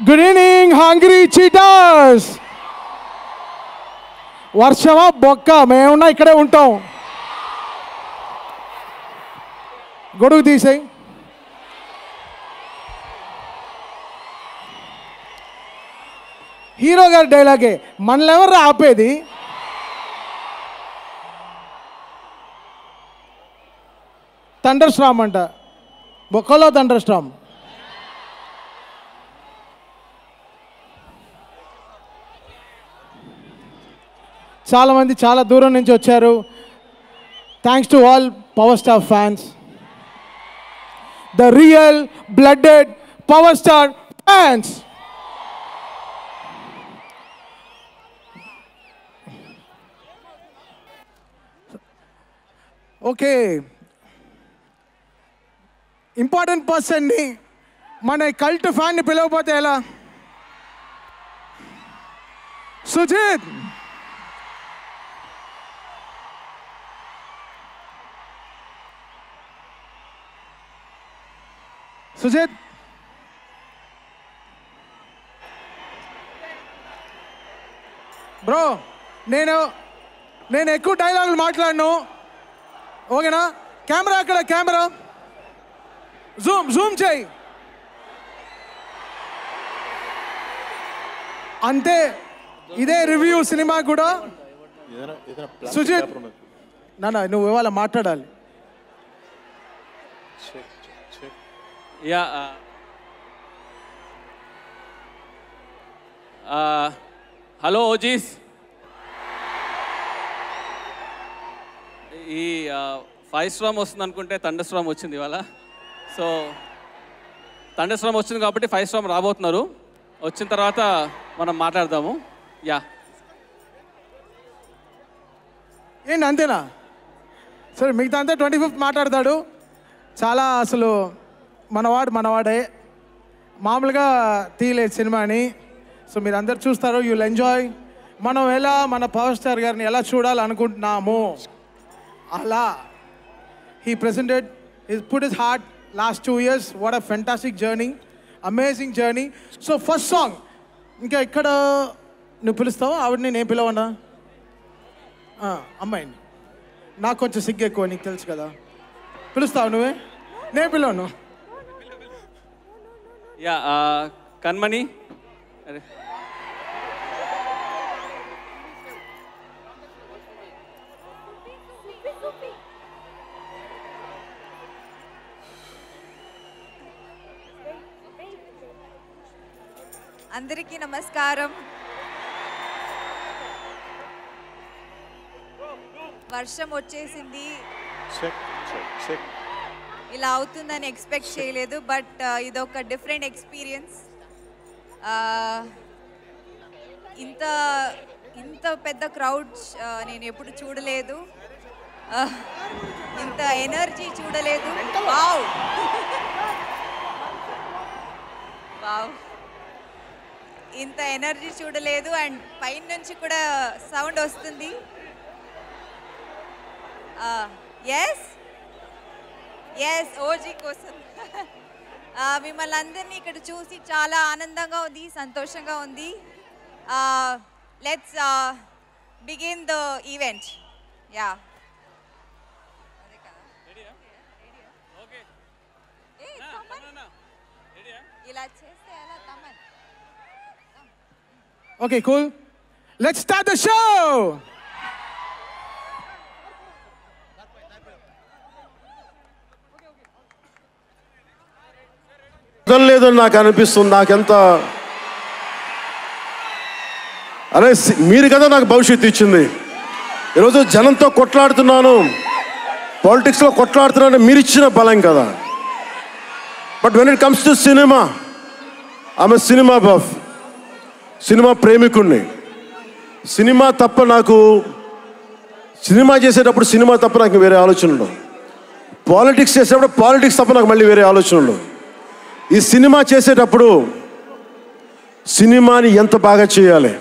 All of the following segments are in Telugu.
Good evening hungry cheaters. వర్షమా బొక్క, మేమున్నా ఇక్కడే ఉంటాం. గొడుగు తీసేయి. హీరో గారి డైలాగే, మనల్ని ఎవరు ఆపేది? థండర్ స్టార్మ్ అంట, బొక్కలో థండర్ స్టార్మ్. చాలామంది చాలా దూరం నుంచి వచ్చారు. Thanks to all power star fans, the real blooded power star fans. Okay, important పర్సన్ని, మన కల్ట్ ఫ్యాన్ని పిలవకపోతే ఎలా? సుజిత్. సుజిత్, బ్రో, నేను ఎక్కువ డైలాగులు మాట్లాడను, ఓకేనా? కెమెరా అక్కడ, కెమెరా జూమ్ చేయి అంతే. ఇదే రివ్యూ సినిమా కూడా. సుజిత్ నాన్న, నువ్వు ఇవాళ మాట్లాడాలి. Hello OGs. ఈ ఫైవ్ స్ట్రామ్ వస్తుంది అనుకుంటే థండర్ స్ట్రామ్ వచ్చింది ఇవాళ. సో థండర్ స్ట్రామ్ వచ్చింది కాబట్టి ఫైవ్ స్ట్రామ్ రాబోతున్నారు. వచ్చిన తర్వాత మనం మాట్లాడదాము. ఏంటి అంతేనా? సరే, మిగతా అంతా 25th మాట్లాడతాడు. చాలా అసలు మనవాడే, మామూలుగా తీయలేదు సినిమాని. సో మీరు అందరు చూస్తారు, యూల్ ఎంజాయ్. మనం ఎలా మన పవర్ స్టార్ గారిని ఎలా చూడాలనుకుంటున్నాము అలా he presented, he put his heart last 2 years. What a fantastic journey, amazing journey. So first song, ఇంకా ఇక్కడ నువ్వు పిలుస్తావు ఆవిడని, నేను పిలవనా? అమ్మాయిని. నాకు కొంచెం సిగ్గు ఎక్కువ, నీకు తెలుసు కదా. పిలుస్తావు నువ్వే, నేను పిలవను. కన్మణి. అరే అందరికీ నమస్కారం. వర్షం వచ్చేసింది, ఇలా అవుతుందని ఎక్స్పెక్ట్ చేయలేదు. బట్ ఇదొక డిఫరెంట్ ఎక్స్పీరియన్స్. ఇంత పెద్ద క్రౌడ్ నేను ఎప్పుడు చూడలేదు, ఇంత ఎనర్జీ చూడలేదు. వావ్ వావ్, ఇంత ఎనర్జీ చూడలేదు. అండ్ పైన నుంచి కూడా సౌండ్ వస్తుంది. ఎస్ ఓజీ కోసం మిమ్మల్ని అందరినీ ఇక్కడ చూసి చాలా ఆనందంగా ఉంది, సంతోషంగా ఉంది. Let's begin the event. ఇలా చేస్తే ఎలా Thaman? Okay, cool. Let's start the show. లేదని నాకు అనిపిస్తుంది. నాకెంత అరే, మీరు కదా నాకు భవిష్యత్తు ఇచ్చింది. ఈరోజు జనంతో కొట్లాడుతున్నాను, పాలిటిక్స్లో కొట్లాడుతున్నాను, మీరు ఇచ్చిన బలం కదా. But when it comes to cinema, ఆమె సినిమా బఫ్, సినిమా ప్రేమికుణ్ణి. సినిమా తప్ప నాకు, సినిమా చేసేటప్పుడు సినిమా తప్ప నాకు వేరే ఆలోచన ఉండవు. పాలిటిక్స్ చేసేటప్పుడు పాలిటిక్స్ తప్ప నాకు మళ్ళీ వేరే ఆలోచన ఉండవు. ఈ సినిమా చేసేటప్పుడు సినిమాని ఎంత బాగా చేయాలి,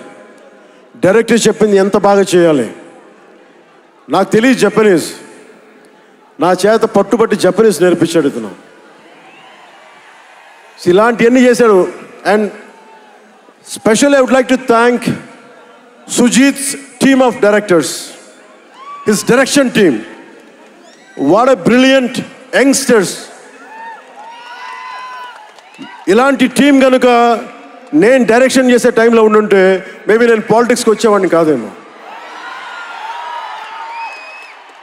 డైరెక్టర్ చెప్పింది ఎంత బాగా చేయాలి. నాకు తెలియదు జపనీస్, నా చేత పట్టుబట్టి జపనీస్ నేర్పించాడు ఇతను. ఇలాంటివన్నీ చేశాడు. And Especially, I would like to thank Sujit's team of directors, his direction team. What a brilliant youngsters. ఇలాంటి టీం కనుక నేను డైరెక్షన్ చేసే టైంలో ఉండుంటే మేబీ నేను పాలిటిక్స్కి వచ్చేవాడిని కాదేమో.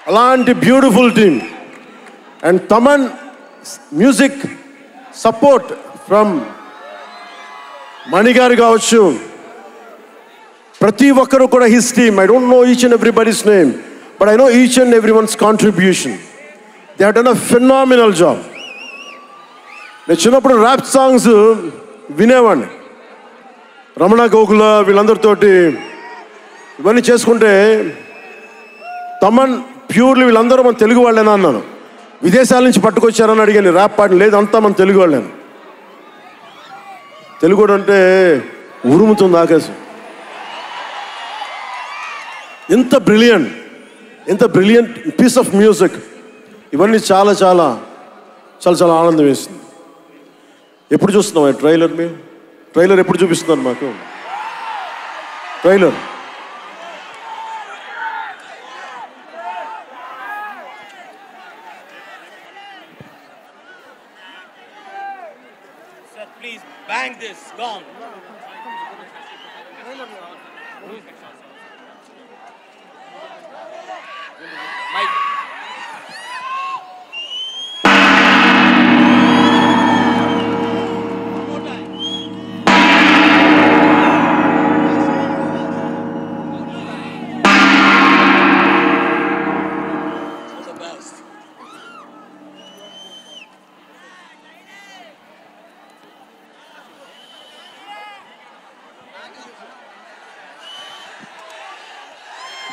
అలాంటి beautiful team. And Thaman music support from మణిగారు కావచ్చు, ప్రతి ఒక్కరు కూడా his team. I don't know each and everybody's name, but I know each and every one's contribution. They have done a phenomenal job. నేను చిన్నప్పుడు ర్యాప్ సాంగ్స్ వినేవాడిని, రమణ గోకుల వీళ్ళందరితోటి ఇవన్నీ చేసుకుంటే, తమన్ ప్యూర్లీ వీళ్ళందరూ మన తెలుగు వాళ్ళేనా అన్నాను. విదేశాల నుంచి పట్టుకొచ్చారని అడిగాను. ర్యాప్ పాట లేదు, అంతా మన తెలుగు వాళ్ళేను. తెలుగు అంటే ఉరుముతుంది ఆకాశం. ఎంత బ్రిలియంట్ పీస్ ఆఫ్ మ్యూజిక్. ఇవన్నీ చాలా చాలా చాలా చాలా ఆనందం వేస్తుంది. ఎప్పుడు చూస్తున్నాం ట్రైలర్? మేము ట్రైలర్ ఎప్పుడు చూపిస్తున్నారు మాకు? Trailer Please bang this gong. Mike.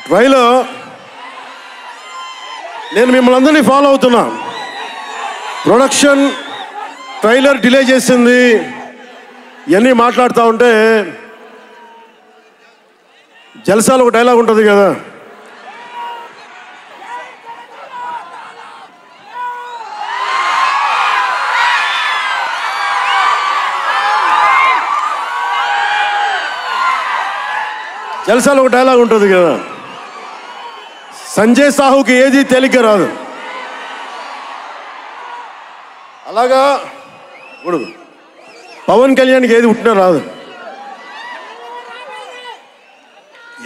Trailer నేను మిమ్మల్ని అందరినీ ఫాలో అవుతున్నా. ప్రొడక్షన్ ట్రైలర్ డిలే చేసింది, ఇవన్నీ మాట్లాడుతూ ఉంటే జల్సాలో ఒక డైలాగ్ ఉంటుంది కదా, జల్సాలో ఒక డైలాగ్ ఉంటుంది కదా, సంజయ్ సాహుకి ఏది తేలిక రాదు. అలాగా ఇప్పుడు పవన్ కళ్యాణ్కి ఏది పుట్టినా రాదు.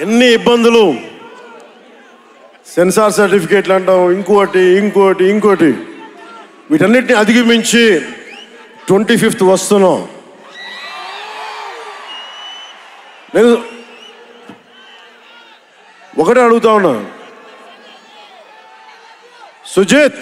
ఎన్ని ఇబ్బందులు, సెన్సార్ సర్టిఫికేట్లు అంటాం, ఇంకోటి వీటన్నిటిని అధిగమించి 25th వస్తున్నాం. నేను ఒకటే అడుగుతా ఉన్నా, సుజిత్